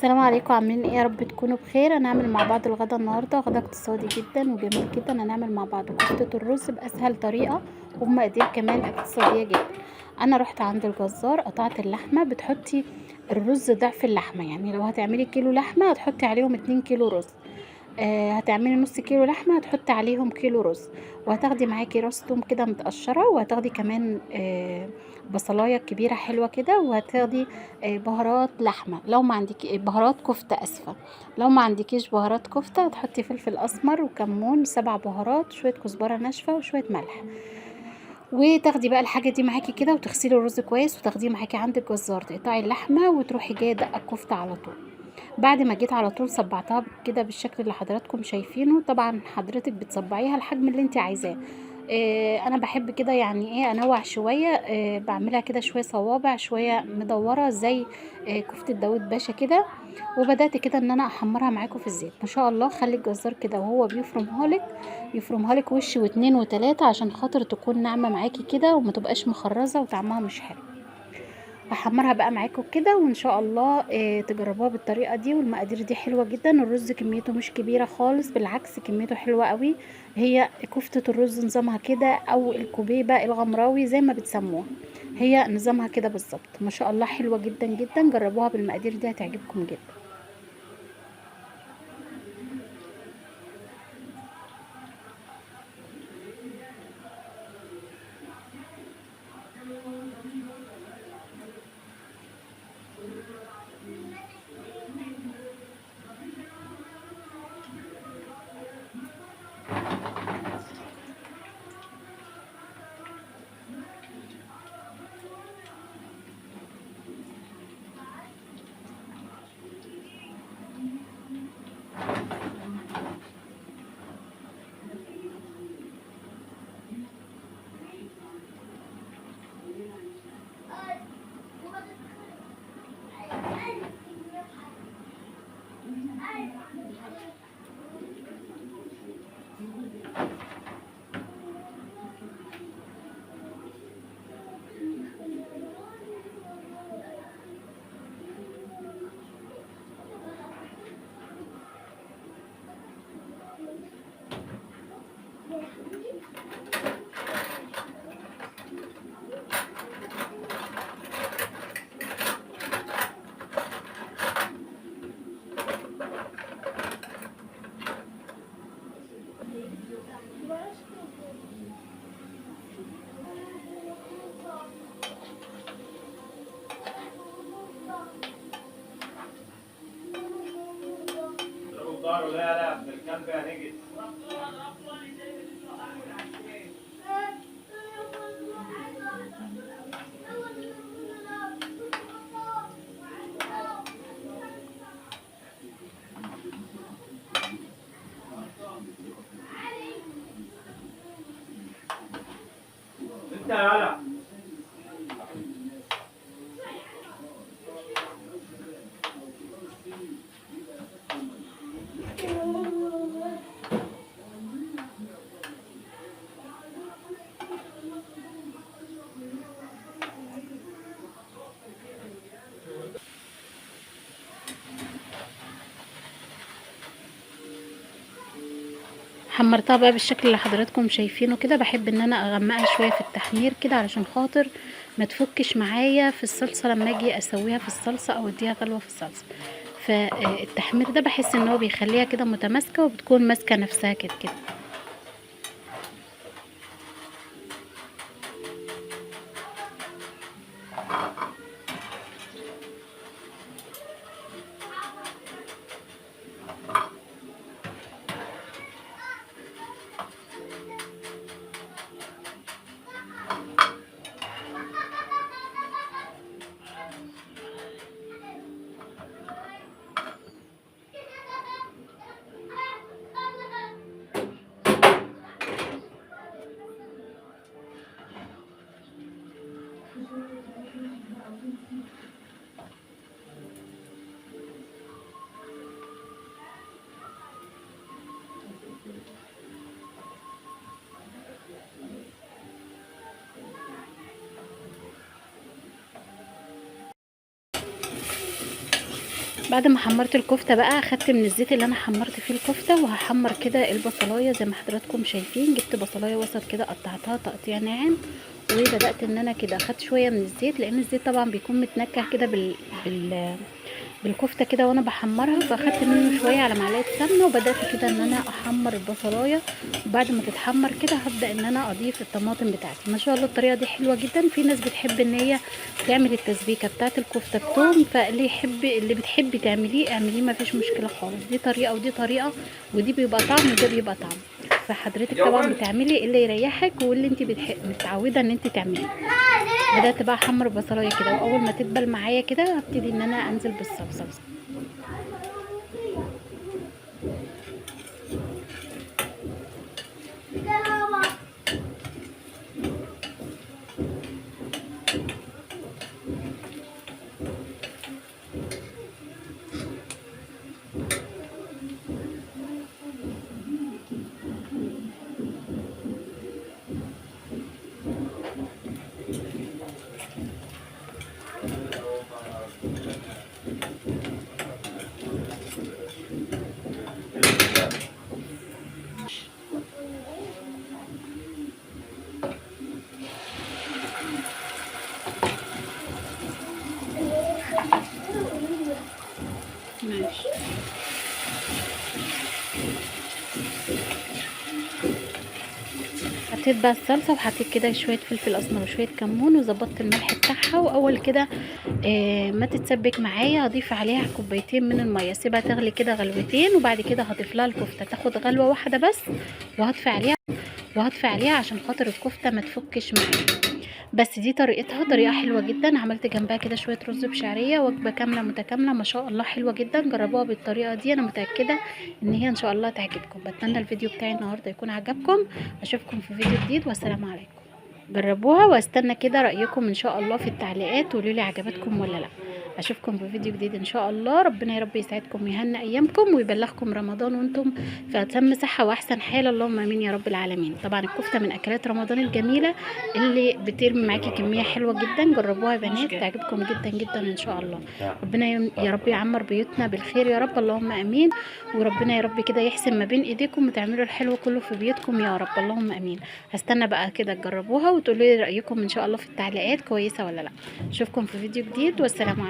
السلام عليكم، عاملين ايه؟ يا رب تكونوا بخير. هنعمل مع بعض الغدا النهارده، غدا اقتصادي جدا وجميل جدا. هنعمل مع بعض كفتة الرز باسهل طريقه وبمقادير كمان اقتصاديه جدا. انا رحت عند الجزار قطعت اللحمه. بتحطي الرز ضعف اللحمه، يعني لو هتعملي كيلو لحمه هتحطي عليهم 2 كيلو رز. هتعملي نص كيلو لحمه هتحطي عليهم كيلو رز. وهتاخدي معاكي راس توم كده متقشره، وهتاخدي كمان بصلايه كبيره حلوه كده، وهتاخدي بهارات لحمه. لو ما عندك بهارات كفته، اسفه، لو ما عندكيش بهارات كفته هتحطي فلفل اسمر وكمون، 7 بهارات، شويه كزبره ناشفه وشويه ملح. وتاخدي بقى الحاجه دي معاكي كده، وتغسلي الرز كويس وتاخديه معاكي عند الجزار، تقطعي اللحمه وتروحي جايه دقه الكفته على طول. بعد ما جيت على طول صبعتها كده بالشكل اللي حضراتكم شايفينه. طبعا حضرتك بتصبعيها الحجم اللي انت عايزاه. انا بحب كده، يعني ايه، انوع شويه. بعملها كده شويه صوابع، شويه مدوره زي كفته داود باشا كده. وبدات كده ان انا احمرها معاكم في الزيت. ما شاء الله، خلي الجزار كده وهو يفرمها لك وش واتنين وتلاته، عشان خاطر تكون ناعمه معاكي كده وما تبقاش مخرزه وطعمها مش حلو. هحمرها بقى معاكم كده، وان شاء الله تجربوها بالطريقه دي. والمقادير دي حلوه جدا. الرز كميته مش كبيره خالص، بالعكس كميته حلوه قوي. هي كفته الرز نظامها كده، او الكوبيبه الغمراوي زي ما بتسموها، هي نظامها كده بالظبط. ما شاء الله، حلوه جدا جدا. جربوها بالمقادير دي هتعجبكم جدا. لا لا بالكلب هنجد. انت يا ولد. حمرتها بقى بالشكل اللي حضراتكم شايفينه كده. بحب ان انا اغمقها شويه في التحمير كده، علشان خاطر ما تفكش معايا في الصلصه لما اجي اسويها في الصلصه او اديها غلوه في الصلصه. فالتحمير ده بحس ان هو بيخليها كده متماسكه، وبتكون ماسكه نفسها كده كده. بعد ما حمرت الكفته بقى اخدت من الزيت اللي انا حمرت فيه الكفته، وهحمر كده البصلايه زي ما حضراتكم شايفين. جبت بصلايه وسط كده قطعتها تقطيع ناعم، وبدات ان انا كده اخدت شويه من الزيت، لان الزيت طبعا بيكون متنكه كده بالكفته كده وانا بحمرها، فاخدت منه شويه على معلقه سمنه، وبدات كده ان انا احمر البصلايه. وبعد ما تتحمر كده هبدا ان انا اضيف الطماطم بتاعتي. ما شاء الله الطريقه دي حلوه جدا. في ناس بتحب ان هي تعمل التسبيكه بتاعه الكفته بتوم، فاللي يحب اللي بتحبي تعمليه اعمليه، ما فيش مشكله خالص. دي طريقه ودي طريقه، ودي بيبقى طعم وده بيبقى طعم. فحضرتك طبعا بتعملي اللي يريحك واللي انت متعوده ان انت تعمليه. بدات بقى احمر البصلايه كده، واول ما تدبل معايا كده هبتدي ان انا انزل بالصلصه. ماشي. حطيت بقى الصلصه، وحطيت كده شويه فلفل اسمر وشويه كمون، وظبطت الملح بتاعها. واول كده ما تتسبك معايا هضيف عليها كوبايتين من الميه، اسيبها تغلي كده غلوتين، وبعد كده هضيف لها الكفته تاخد غلوه واحده بس، وهطفي عليها عشان خاطر الكفته ما تفكش معايا. بس دي طريقتها، طريقه حلوه جدا. عملت جنبها كده شويه رز بشعريه، وجبه كامله متكامله ما شاء الله، حلوه جدا. جربوها بالطريقه دي، انا متاكده ان هي ان شاء الله تعجبكم. بتمنى الفيديو بتاعي النهارده يكون عجبكم. اشوفكم في فيديو جديد، والسلام عليكم. جربوها واستنى كده رايكم ان شاء الله في التعليقات، وقولوا لي عجبتكم ولا لا. اشوفكم في فيديو جديد ان شاء الله. ربنا يا رب يسعدكم ويهنئ ايامكم ويبلغكم رمضان وانتم في اتم صحه واحسن حال، اللهم امين يا رب العالمين. طبعا الكفته من اكلات رمضان الجميله اللي بترمي معاكي كميه حلوه جدا. جربوها يا بنات، تعجبكم جدا جدا ان شاء الله. ربنا يا رب يعمر بيوتنا بالخير يا رب، اللهم امين. وربنا يا رب كده يحسن ما بين ايديكم وتعملوا الحلو كله في بيوتكم يا رب، اللهم امين. هستنى بقى كده تجربوها وتقولوا لي رايكم ان شاء الله في التعليقات كويسه ولا لا. اشوفكم في فيديو جديد، والسلام عليكم.